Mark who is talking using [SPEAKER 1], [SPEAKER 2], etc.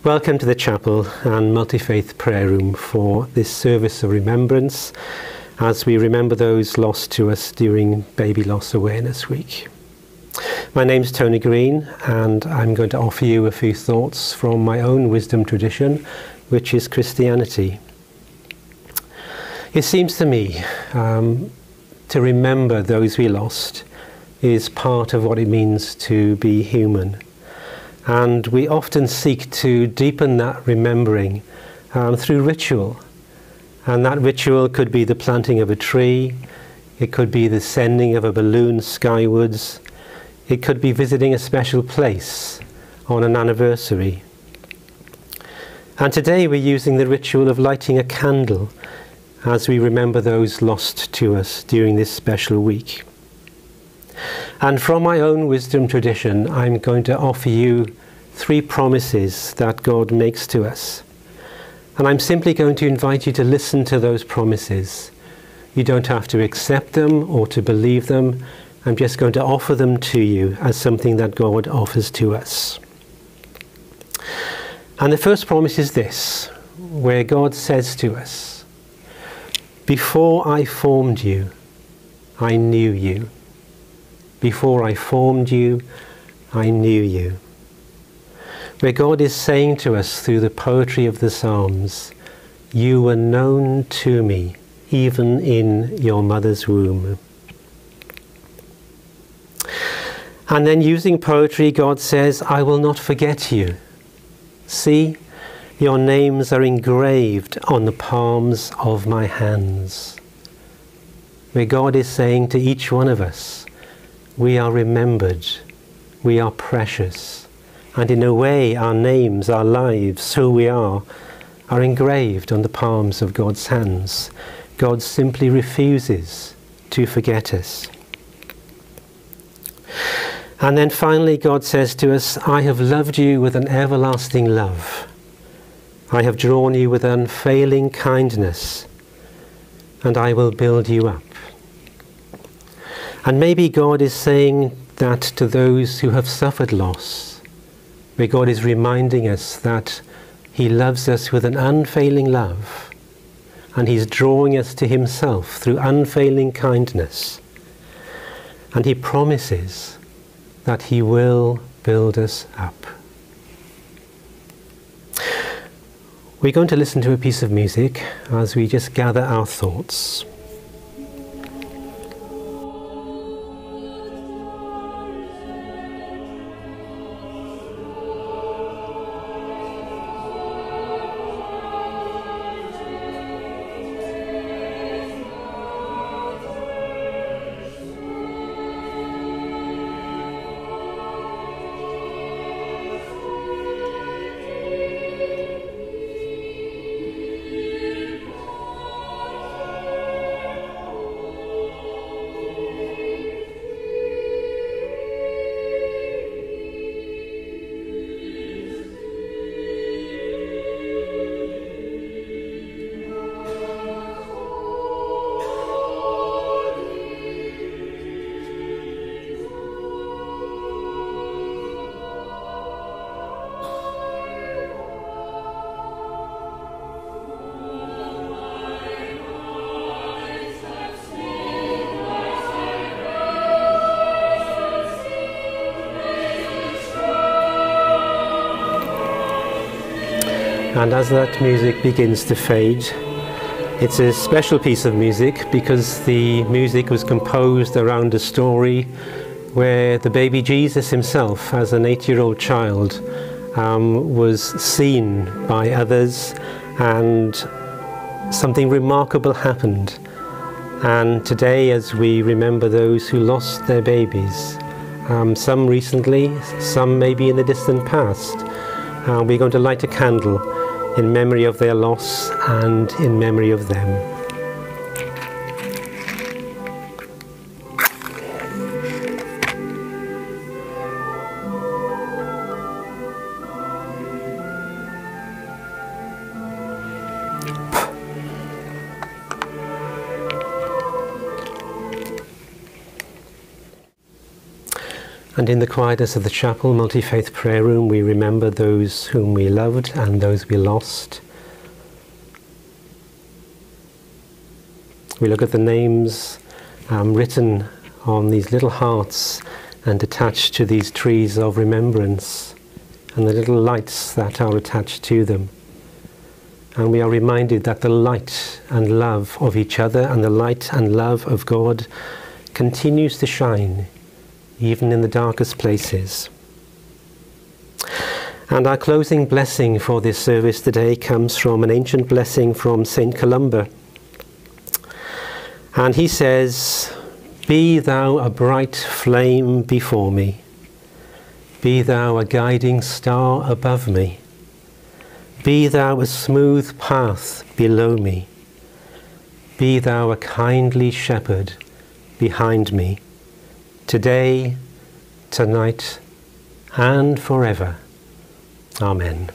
[SPEAKER 1] Welcome to the chapel and multi-faith prayer room for this service of remembrance as we remember those lost to us during Baby Loss Awareness Week. My name's Tony Green and I'm going to offer you a few thoughts from my own wisdom tradition, which is Christianity. It seems to me to remember those we lost is part of what it means to be human. And we often seek to deepen that remembering through ritual. And that ritual could be the planting of a tree, it could be the sending of a balloon skywards, it could be visiting a special place on an anniversary. And today we're using the ritual of lighting a candle as we remember those lost to us during this special week. And from my own wisdom tradition, I'm going to offer you 3 promises that God makes to us. And I'm simply going to invite you to listen to those promises. You don't have to accept them or to believe them. I'm just going to offer them to you as something that God offers to us. And the first promise is this, where God says to us, "Before I formed you, I knew you. Before I formed you, I knew you." Where God is saying to us through the poetry of the Psalms, "You were known to me, even in your mother's womb." And then using poetry, God says, "I will not forget you. See, your names are engraved on the palms of my hands." Where God is saying to each one of us, we are remembered, we are precious, and in a way our names, our lives, who we are engraved on the palms of God's hands. God simply refuses to forget us. And then finally God says to us, "I have loved you with an everlasting love. I have drawn you with unfailing kindness, and I will build you up." And maybe God is saying that to those who have suffered loss, where God is reminding us that He loves us with an unfailing love, and He's drawing us to Himself through unfailing kindness. And He promises that He will build us up. We're going to listen to a piece of music as we just gather our thoughts. And as that music begins to fade, it's a special piece of music because the music was composed around a story where the baby Jesus himself, as an 8-year-old child, was seen by others, and something remarkable happened. And today, as we remember those who lost their babies, some recently, some maybe in the distant past, we're going to light a candle in memory of their loss and in memory of them. And in the quietness of the chapel, multi-faith prayer room, we remember those whom we loved and those we lost. We look at the names written on these little hearts and attached to these trees of remembrance, and the little lights that are attached to them. And we are reminded that the light and love of each other and the light and love of God continues to shine even in the darkest places. And our closing blessing for this service today comes from an ancient blessing from St. Columba. And he says, "Be thou a bright flame before me. Be thou a guiding star above me. Be thou a smooth path below me. Be thou a kindly shepherd behind me, today, tonight, and forever. Amen."